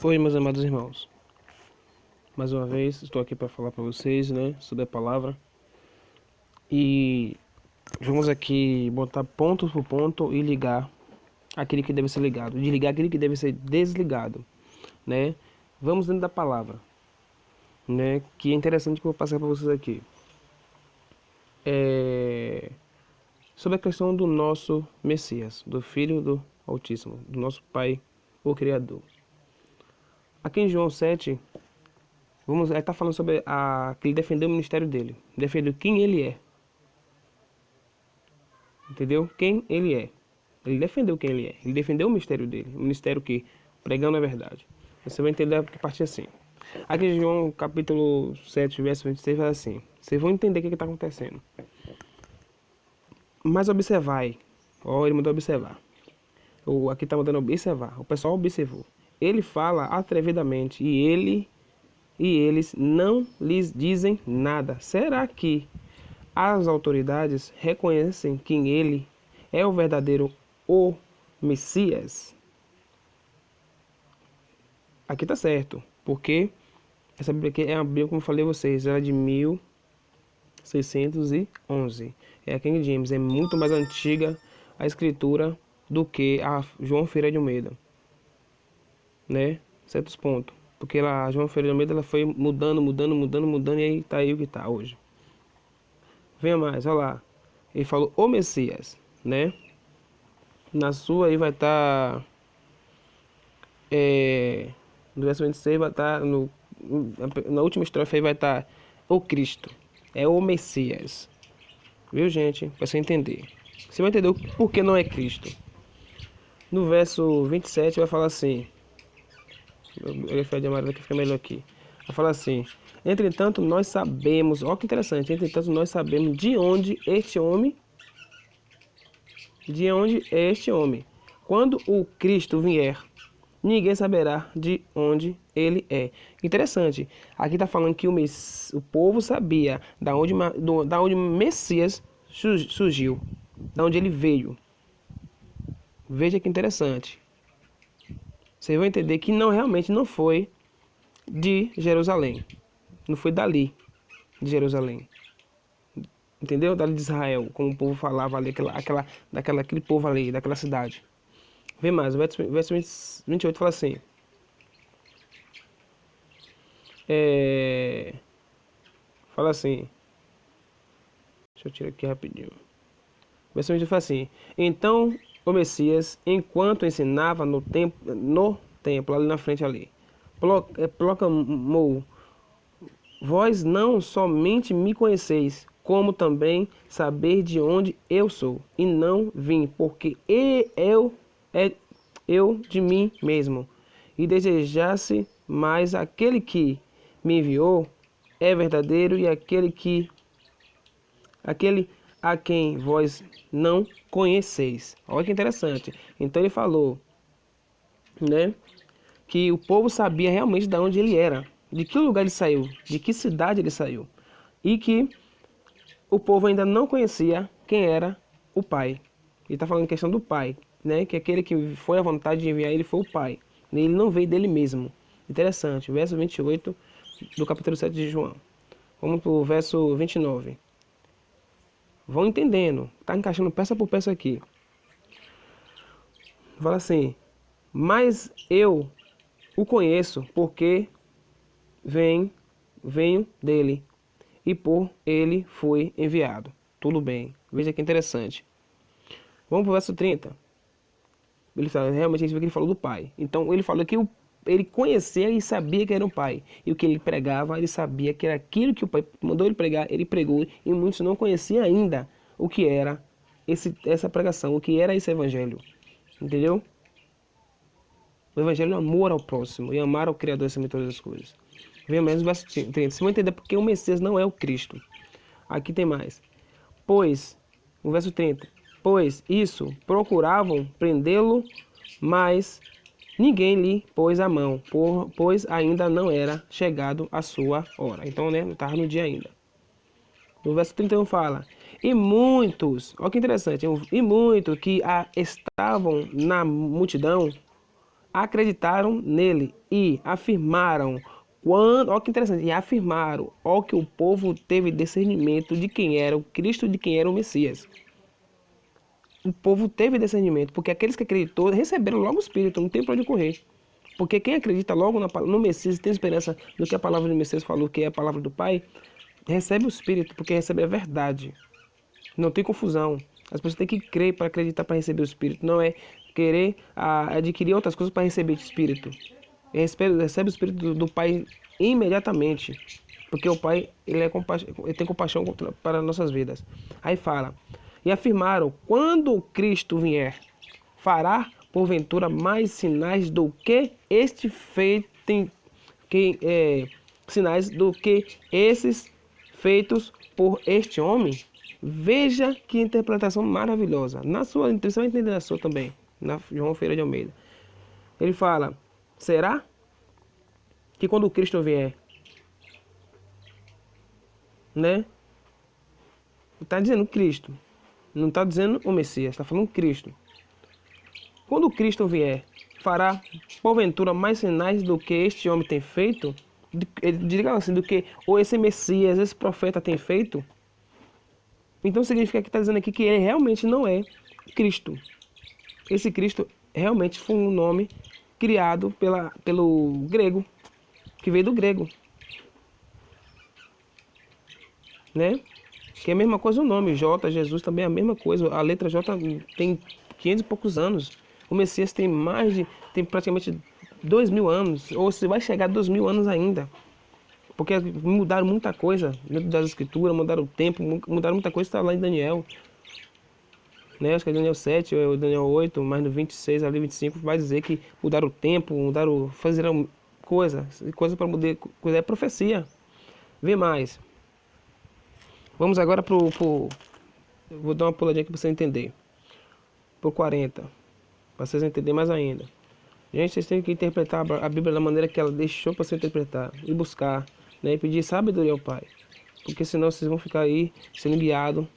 Oi, meus amados irmãos. Mais uma vez, estou aqui para falar para vocês, sobre a palavra. E vamos aqui botar ponto por ponto e ligar aquele que deve ser ligado, desligar aquele que deve ser desligado, né? Vamos dentro da palavra, Que é interessante que eu vou passar para vocês aqui. Sobre a questão do nosso Messias, do Filho do Altíssimo, do nosso Pai, o Criador. Aqui em João 7, ele está falando sobre que ele defendeu o ministério dele, defendeu quem ele é. Entendeu? Quem ele é. Ele defendeu quem ele é. Ele defendeu o mistério dele. O ministério que pregando a verdade. Você vai entender a partir assim. Aqui em João capítulo 7, verso 26, fala assim. Vocês vão entender o que está acontecendo. Mas observai. Ele mandou observar. Aqui está mandando observar. O pessoal observou. Ele fala atrevidamente e eles não lhes dizem nada. Será que as autoridades reconhecem que ele é o verdadeiro Messias? Aqui tá certo, porque essa Bíblia aqui é a Bíblia, como eu falei a vocês, ela é de 1611. É a King James, é muito mais antiga a escritura do que a João Ferreira de Almeida, Certos pontos. Porque a João Ferreira de Almeida ela foi mudando, e aí tá aí o que tá hoje. Venha mais, olha lá. Ele falou o Messias, Na sua aí vai estar... no verso 26 vai estar... Na última estrofe aí vai estar o Cristo. É o Messias. Viu, gente? Pra você entender. Você vai entender o porquê não é Cristo. No verso 27 vai falar assim... Eu vou de amarelo que fica melhor aqui. Vai falar assim... Entretanto, nós sabemos... Olha que interessante. Entretanto, nós sabemos de onde este homem... De onde é este homem. Quando o Cristo vier, ninguém saberá de onde ele é. Interessante. Aqui está falando que o povo sabia da onde o Messias surgiu, da onde ele veio. Veja que interessante. Vocês vão entender que realmente não foi de Jerusalém. Não foi dali, de Jerusalém. Entendeu? Dali de Israel, como o povo falava ali, aquele povo ali, daquela cidade. Vê mais, o verso 28 fala assim. Fala assim. Deixa eu tirar aqui rapidinho. O verso 28 fala assim. Então o Messias, enquanto ensinava no templo ali na frente ali, proclamou: Vós não somente me conheceis, como também saber de onde eu sou, e não vim, porque eu de mim mesmo, e desejasse mais aquele que me enviou é verdadeiro, e aquele a quem vós não conheceis. Olha que interessante. Então ele falou, que o povo sabia realmente de onde ele era, de que lugar ele saiu, de que cidade ele saiu, e que o povo ainda não conhecia quem era o Pai. Ele está falando em questão do Pai, que aquele que foi à vontade de enviar ele foi o Pai. Ele não veio dele mesmo. Interessante, verso 28 do capítulo 7 de João. Vamos para o verso 29. Vão entendendo, está encaixando peça por peça aqui. Fala assim, mas eu o conheço porque venho dele e por ele foi enviado. Tudo bem, veja que interessante. Vamos para o verso 30. Ele fala, realmente ele falou do Pai. Então ele falou que ele conhecia e sabia que era um Pai. E o que ele pregava, ele sabia que era aquilo que o Pai mandou ele pregar, ele pregou. E muitos não conheciam ainda o que era essa pregação, o que era esse evangelho. Entendeu? O evangelho é amor ao próximo e amar ao Criador acima de todas as coisas. Venha mais no verso 30. Vocês vão entender porque o Messias não é o Cristo. Aqui tem mais. Pois, no verso 30. Pois isso, procuravam prendê-lo, mas ninguém lhe pôs a mão, pois ainda não era chegado a sua hora. Então, não estava no dia ainda. No verso 31 fala, e muitos, olha que interessante, e muitos que estavam na multidão, acreditaram nele e afirmaram, olha que interessante, e afirmaram, ó, que o povo teve discernimento de quem era o Cristo, de quem era o Messias. O povo teve discernimento, porque aqueles que acreditou receberam logo o Espírito, não tem para onde correr. Porque quem acredita logo no Messias, tem esperança no que a palavra do Messias falou, que é a palavra do Pai, recebe o Espírito, porque recebe a verdade. Não tem confusão. As pessoas têm que crer para acreditar, para receber o Espírito. Não é querer adquirir outras coisas para receber o Espírito. Recebe o Espírito do Pai imediatamente. Porque o Pai ele tem compaixão para nossas vidas. Aí fala, e afirmaram, quando Cristo vier, fará porventura mais sinais do que este feito, sinais do que esses feitos por este homem? Veja que interpretação maravilhosa. Na sua, você vai entender na sua também, na João Ferreira de Almeida. Ele fala, será que quando Cristo vier, né? Está dizendo Cristo, não está dizendo o Messias, está falando Cristo. Quando Cristo vier, fará porventura mais sinais do que este homem tem feito? Diga assim, do que ou esse Messias, esse profeta tem feito? Então significa que está dizendo aqui que ele realmente não é Cristo. Esse Cristo realmente foi um nome criado pelo grego, que veio do grego. Né? Que é a mesma coisa o nome, J, Jesus também é a mesma coisa. A letra J tem 500 e poucos anos. O Messias tem praticamente 2.000 anos, ou se vai chegar a 2.000 anos ainda. Porque mudaram muita coisa dentro das escrituras, mudaram o tempo, mudaram muita coisa, está lá em Daniel. Né? Acho que é Daniel 7 ou Daniel 8, mas no 26 ali, 25, vai dizer que mudaram o tempo, fizeram coisa para mudar, coisa é profecia. Vê mais. Vamos agora vou dar uma puladinha aqui para você entender. Pro 40, para vocês entenderem mais ainda. Gente, vocês têm que interpretar a Bíblia da maneira que ela deixou para você interpretar e buscar, né? E pedir sabedoria ao Pai. Porque senão vocês vão ficar aí sendo guiados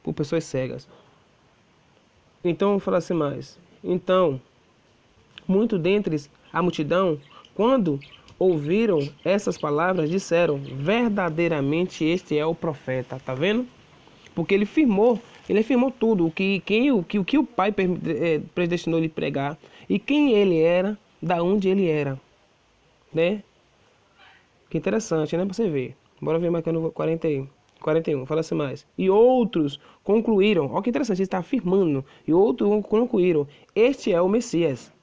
por pessoas cegas. Então, vamos falar assim mais. Então, muito dentre a multidão, quando ouviram essas palavras, disseram, verdadeiramente este é o profeta. Tá vendo? Porque ele afirmou tudo, o que o Pai predestinou ele pregar, e quem ele era, da onde ele era. Né? Que interessante, né? Pra você ver. Bora ver mais aqui no 41, fala assim mais. E outros concluíram, olha que interessante, ele está afirmando, e outros concluíram, este é o Messias.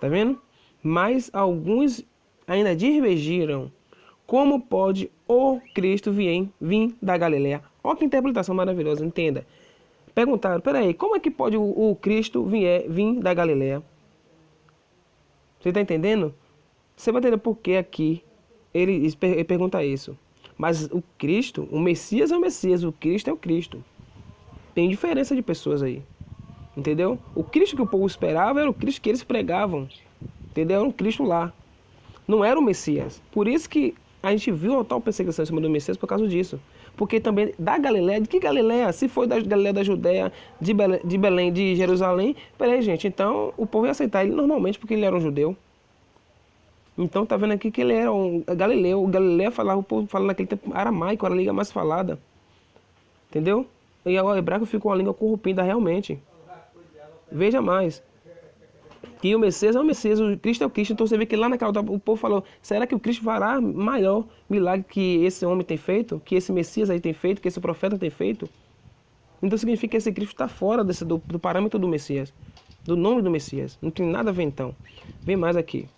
Tá vendo? Mas alguns ainda divergiram. Como pode o Cristo vir da Galileia? Olha que interpretação maravilhosa, entenda. Perguntaram, peraí, como é que pode o Cristo vir da Galileia? Você está entendendo? Você vai entender por que aqui ele pergunta isso. Mas o Cristo, o Messias é o Messias, o Cristo é o Cristo. Tem diferença de pessoas aí. Entendeu? O Cristo que o povo esperava era o Cristo que eles pregavam. Entendeu? Era um Cristo lá. Não era o Messias. Por isso que a gente viu a tal perseguição em cima do Messias por causa disso. Porque também da Galileia, de que Galileia? Se foi da Galileia da Judéia, de Belém, de Jerusalém, peraí, gente, então o povo ia aceitar ele normalmente porque ele era um judeu. Então tá vendo aqui que ele era um galileu. O Galileu falava, o povo falava naquele tempo aramaico, era a língua mais falada. Entendeu? E o hebraico ficou uma língua corrompida realmente. Veja mais. Que o Messias é o Messias, o Cristo é o Cristo. Então você vê que lá naquela o povo falou, será que o Cristo fará maior milagre que esse homem tem feito? Que esse Messias aí tem feito? Que esse profeta tem feito? Então significa que esse Cristo está fora do parâmetro do Messias. Do nome do Messias. Não tem nada a ver então. Vem mais aqui.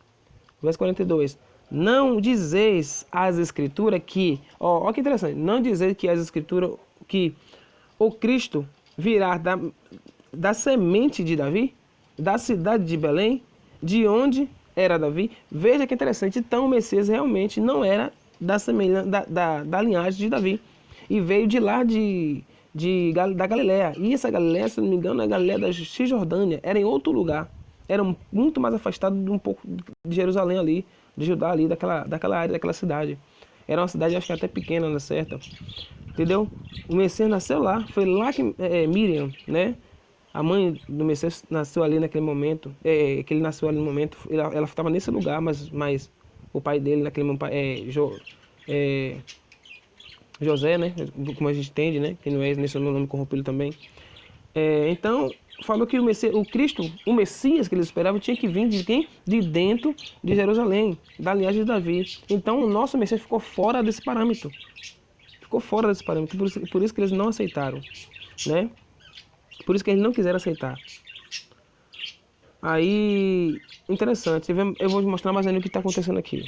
Verso 42. Não dizeis às escrituras que... Ó que interessante. Não dizeis que as escrituras... Que o Cristo virá da semente de Davi? Da cidade de Belém? De onde era Davi? Veja que interessante. Então o Messias realmente não era da linhagem de Davi. E veio de lá da Galileia. E essa Galileia, se não me engano, é a Galileia da Cisjordânia. Era em outro lugar. Era muito mais afastado de um pouco de Jerusalém ali, de Judá ali, daquela área, daquela cidade. Era uma cidade, acho que até pequena, não é certo? Entendeu? O Messias nasceu lá, foi lá que Miriam, né? A mãe do Messias nasceu ali naquele momento, que ele nasceu ali no momento, ela estava nesse lugar, mas o pai dele naquele momento é, José, né? Como a gente entende, né? Que não é nesse nome corrompido também. Então, falou que o Cristo, o Messias que eles esperavam, tinha que vir de quem? De dentro de Jerusalém, da linhagem de Davi. Então, o nosso Messias ficou fora desse parâmetro. Ficou fora desse parâmetro, por isso que eles não aceitaram, né? Por isso que eles não quiseram aceitar. Aí, interessante, eu vou te mostrar mais ou menos o que está acontecendo aqui.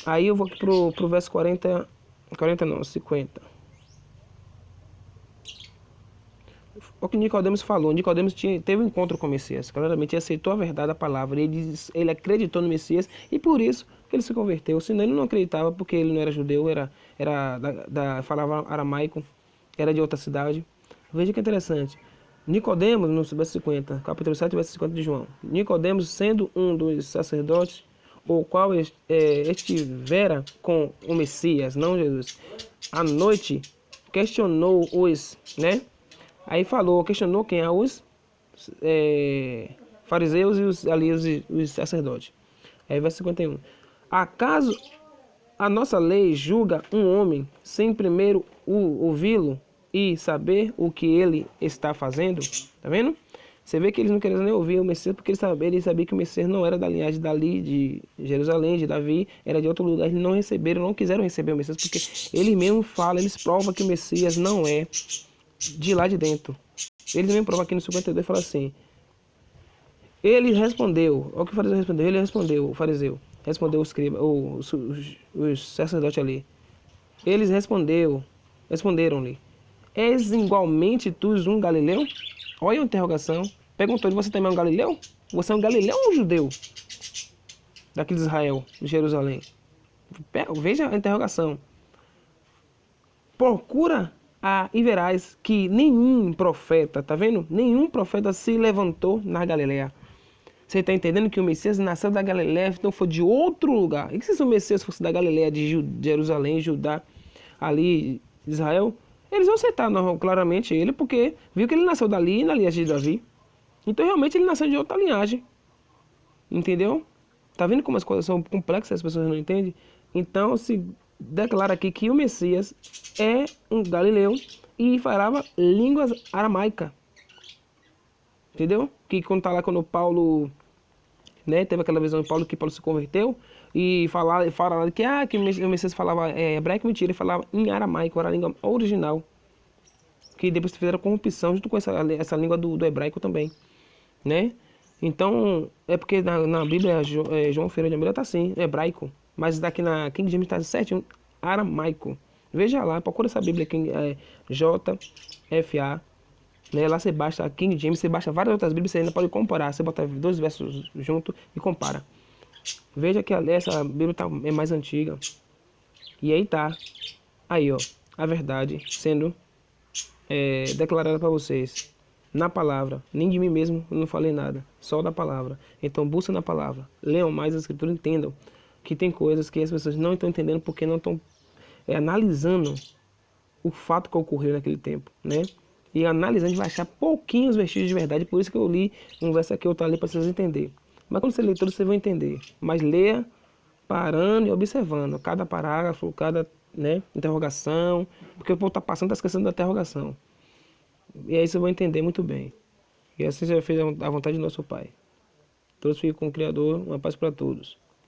Aí eu vou aqui pro verso 40, 40 não, 50. O que Nicodemos falou, Nicodemos teve um encontro com o Messias, claramente ele aceitou a verdade da palavra, ele acreditou no Messias e por isso que ele se converteu, senão ele não acreditava porque ele não era judeu, falava aramaico, era de outra cidade. Veja que interessante, Nicodemos, no verso 50, capítulo 7, verso 50 de João, Nicodemos sendo um dos sacerdotes, o qual estivera com o Messias, não Jesus, à noite questionou né? Aí questionou quem? Os fariseus e os sacerdotes. Aí verso 51. Acaso a nossa lei julga um homem sem primeiro ouvi-lo e saber o que ele está fazendo? Tá vendo? Você vê que eles não queriam nem ouvir o Messias porque eles sabiam que o Messias não era da linhagem dali, de Jerusalém, de Davi, era de outro lugar. Eles não quiseram receber o Messias porque ele mesmo fala, eles provam que o Messias não é de lá de dentro. Ele também prova aqui no 52 e fala assim: ele respondeu, olha o que o fariseu respondeu, ele respondeu, o fariseu, respondeu o escriba, os sacerdotes ali. Eles responderam-lhe: és igualmente tu um galileu? Olha a interrogação. Perguntou-lhe: você também é um galileu? Você é um galileu ou um judeu? Daqui de Israel, de Jerusalém. Veja a interrogação. Procura e verás que nenhum profeta, tá vendo? Nenhum profeta se levantou na Galileia. Você está entendendo que o Messias nasceu da Galileia, então foi de outro lugar. E se o Messias fosse da Galileia, de Jerusalém, Judá, ali, Israel, eles vão aceitar claramente ele, porque viu que ele nasceu dali, na linhagem de Davi. Então realmente ele nasceu de outra linhagem. Entendeu? Tá vendo como as coisas são complexas e as pessoas não entendem? Então se declara aqui que o Messias é um galileu e falava línguas aramaicas. Entendeu? Que quando Paulo, né, teve aquela visão de Paulo que Paulo se converteu e fala que o Messias falava hebraico, mentira, ele falava em aramaico, era a língua original. Que depois fizeram corrupção junto com essa língua do hebraico também, né? Então, é porque na Bíblia, João Ferreira de Almeida está assim, hebraico. Mas daqui na King James está certinho, aramaico. Veja lá, procura essa Bíblia aqui, JFA. Né? Lá você baixa a King James, você baixa várias outras Bíblias, você ainda pode comparar. Você bota dois versos junto e compara. Veja que essa Bíblia é mais antiga. E aí tá. Aí, ó, a verdade sendo declarada para vocês. Na palavra, nem de mim mesmo eu não falei nada, só da palavra. Então busca na palavra, leiam mais a escritura, entendam que tem coisas que as pessoas não estão entendendo porque não estão analisando o fato que ocorreu naquele tempo, né? E analisando, a gente vai achar pouquinhos vestígios de verdade, por isso que eu li um verso aqui, outro ali, para vocês entenderem. Mas quando você lê tudo, você vai entender. Mas leia parando e observando cada parágrafo, cada interrogação, porque o povo está passando, está esquecendo da interrogação. E aí você vai entender muito bem. E assim você fez a vontade de nosso Pai. Todos fiquem com o Criador, uma paz para todos.